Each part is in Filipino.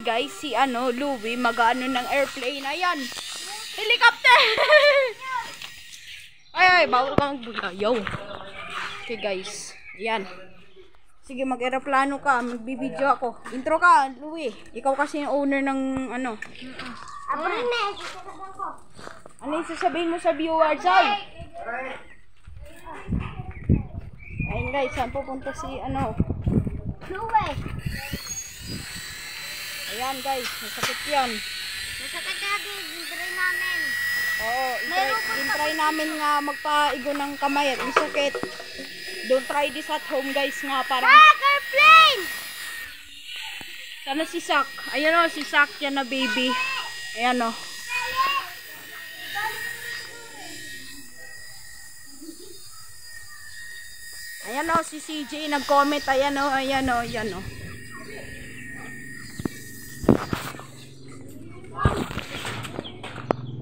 Guys, si Louie, mag-ano ng airplane. Ayan. Helicopter! ay, bawal ka magbulayaw. Okay, guys. Ayan. Sige, mag-aeroplano ka. Magbibideo ako. Intro ka, Louie. Ikaw kasi yung owner ng Ano yung sasabihin mo sa viewers, ay? Ayun, guys. Saan pupunta si Louie. Ayan, guys. Masakit yan. Masakit natin. Intry namin. Oo, intry namin nga magpaigo ng kamay at masakit. Don't try this at home, guys, nga parang... Airplane! Sana si Sak. Ayan si Sak yan na baby. Ayan Ayan si CJ nag-comment. Ayan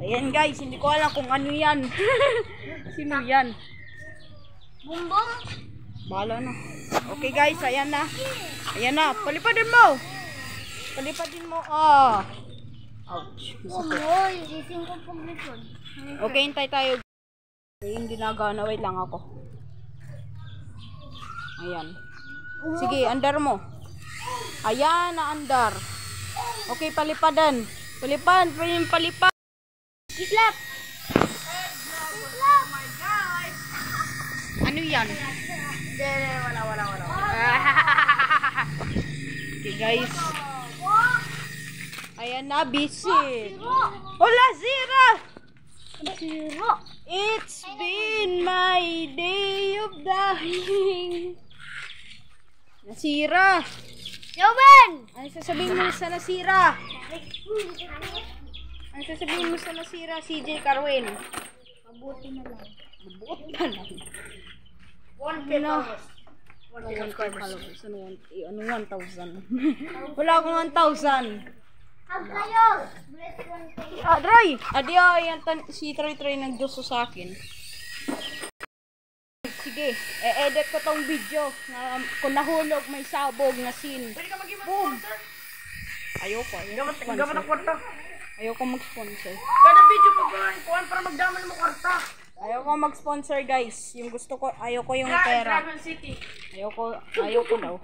Ayan, guys, hindi ko alam kung ano yan. Sino yan? Bumbong? Bahala na. Okay, guys, ayan na. Ayan na. Palipadin mo. Ouch. Oy, ising ko pag likod. Okay, hintay tayo. Hindi nagana. Wait lang ako. Ayan. Sige, andar mo. Ayan, naandar. Okay, palipadan. Palipad. Islap! Oh my God! Ano yan? Wala. Okay, guys. Ayan na, busy. Hola, Zira! Zero! It's been my day of dying. Nasira. Yoben! Ano sasabihin mo sa nasira? Ano sasabihin mo sa nasira, CJ Carwin? Mabuti na lang. Mabuot pa lang. 1K followers. 1K followers. Ano 1,000? Wala akong 1,000. Hag kayo! Bless 1K. Dry! Yan si Troy nagduso sa akin. Sige, e-edit ko tong video. Kung nahulog, may sabog na scene. Pwede ka maging Boom! sponsor? Ayoko mag-sponsor. Kada video pa kuhan para magdaman mo kwarta. Ayoko mag-sponsor, guys. Yung gusto ko, ayoko yung pera. Dragon City. Ayoko daw.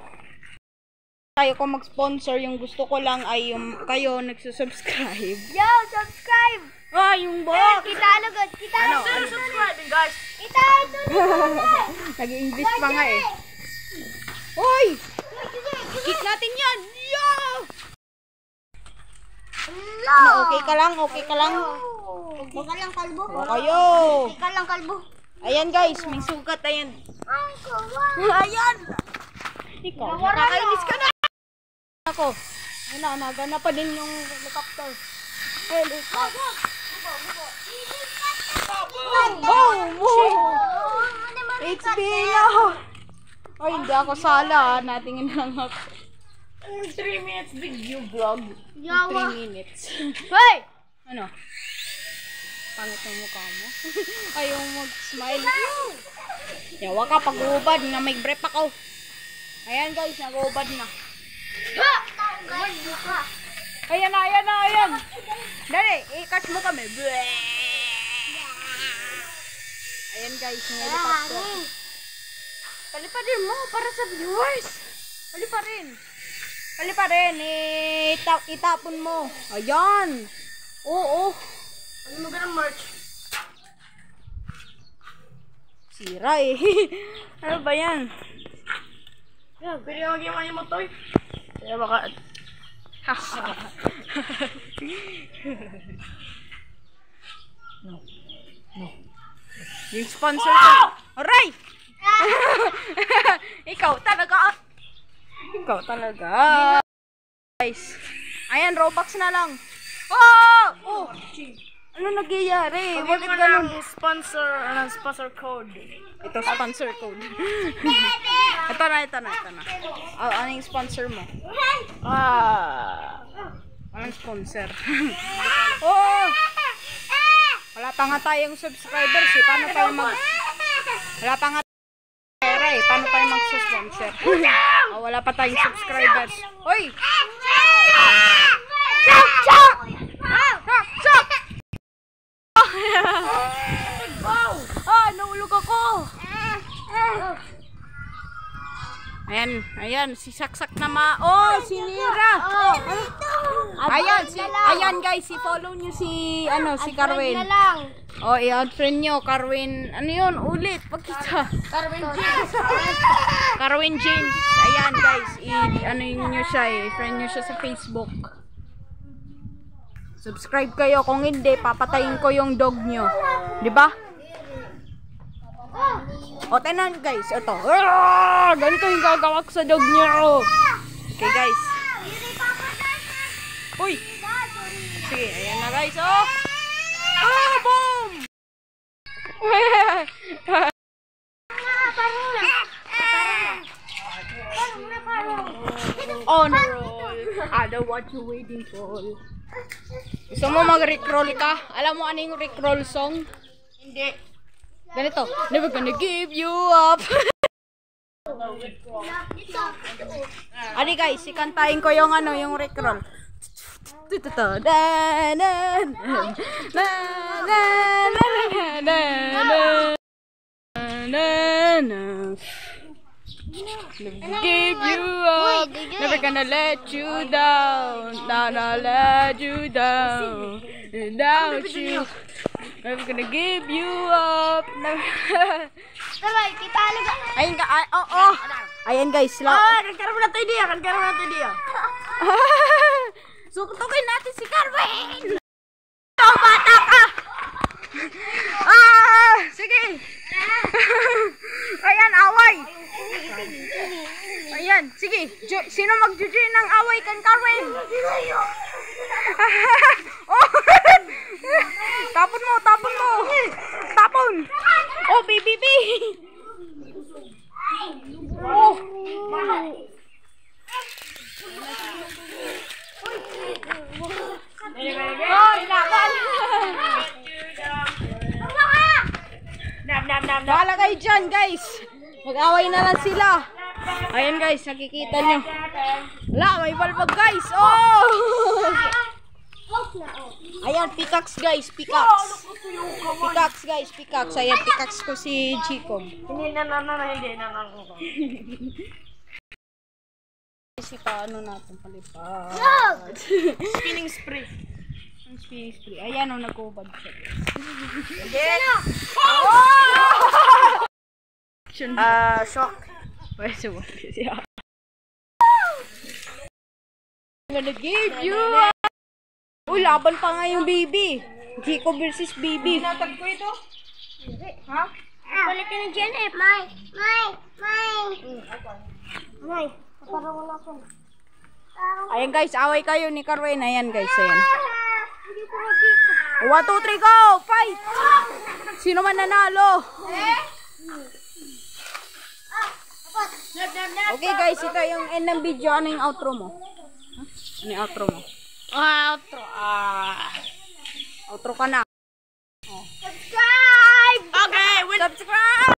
Ayoko mag-sponsor. Yung gusto ko lang ay yung kayo nagsusubscribe. Yo, subscribe! Yung box! Kita agad! Kita Sino subscribing, guys? Kita ito! Nag-English pa nga eh. Hoy! Kick natin yan! Yo! Okay ka lang? Okay ka lang, kalbo. Kayo! Okay ka lang, kalbo. Ayan, guys, may sugat. Ayan. Ang kawa. Ayan! Ikaw, nakakainis ka na! Ako. Ayun na, nagana pa din yung helicopter. Helicopter. It's been Ay, hindi ako sala. Natingin lang ako. 3 minutes video vlog. 3 minutes. Hoy! Ano? Pangit ang mukha mo. Ayaw mag-smile. Yawa ka, pag-uubad na may breath ako. Ayan, guys, nag-uubad na. Ayan na. Dali, i-catch mo kami. Ayan, guys, yung helicopter. Palipadin mo para sa viewers. Palipadin. Itapon mo. Ayan. Oo. Ano mo ganang merch? Sira eh. Ano ba yan? Yan, pwede ka mag-iwan yung motoy. Kaya baka... No. Yung sponsor ko. Aray! Ikaw talaga. Guys. Ayan, Robux na lang. Oh! Ano nagyayari? Bakit ganun? Sponsor code. Ito, sponsor code. Ito na. Ano yung sponsor mo? Anong sponsor? Wala pa nga tayong subscribers eh. Paano tayo Wala pa nga pera eh. Paano tayo mag-sponsor? Wala pa tayong subscribers. Hoy! Ayan, si Saksak na Oh, si Nira. Ayan guys, follow nyo si Carwin. Na lang. Oh, i-add friend nyo, Carwin. Ano yun? Ulit, pagkita. Carwin James. Ayan guys, nyo siya friend nyo siya sa Facebook. Subscribe kayo, kung hindi, papatayin ko yung dog nyo. Diba? O, tenan guys, ito. Ganito yung gagawa ko sa dog nyo. Okay guys. Uy! Sige, ayan na guys, oh! Boom! On a roll. I know what you're waiting for. Gusto mo mag-rickroll ka? Alam mo ano yung rickroll song? Hindi. Ganito. Never gonna give you up. Adi guys, ikantahin ko yung yung rickroll. Give you up, never gonna let you down, not let you down, without you, never gonna give you up. Sabay, kita alaga. Ayun ka, ayan guys, Nagkaroon na tayo diya. Sukutukin natin si Carwin! Ikaw, bata ka! Sige! Ayan, away! Ayan, sige. Sino mag-join ng away kan Carwin? Oh! Tapon mo! Tapon! Oh, baby! Oh! Bahala kayo dyan guys. Mag-away na lang sila. Ayan guys, nakikita nyo. Wala, may balbag guys. Oh! Ayan, pickaxe guys, pickaxe. Pickaxe guys, pickaxe. Ayan, pickaxe ko si Chico. Hindi na. Si paano natin palipat. Spinning spree. Ang spinning spree. Ayan o, nag-ubad siya. Shock. Pwede mo siya. I'm gonna give you. Uy, laban pa nga yung baby. Chico versus baby. Natag ko ito. Ha? Palitin ng Janet. May. Parang wala ko. Ayan guys, away kayo ni Carwin. Ayan guys, ayan. Hindi ko makita. 1, 2, 3, go! Fight! Sino man nanalo? Okay guys, ito yung end ng video. Ano yung outro mo? Ano yung outro mo? Outro. Outro ka na. Subscribe! Okay, Subscribe!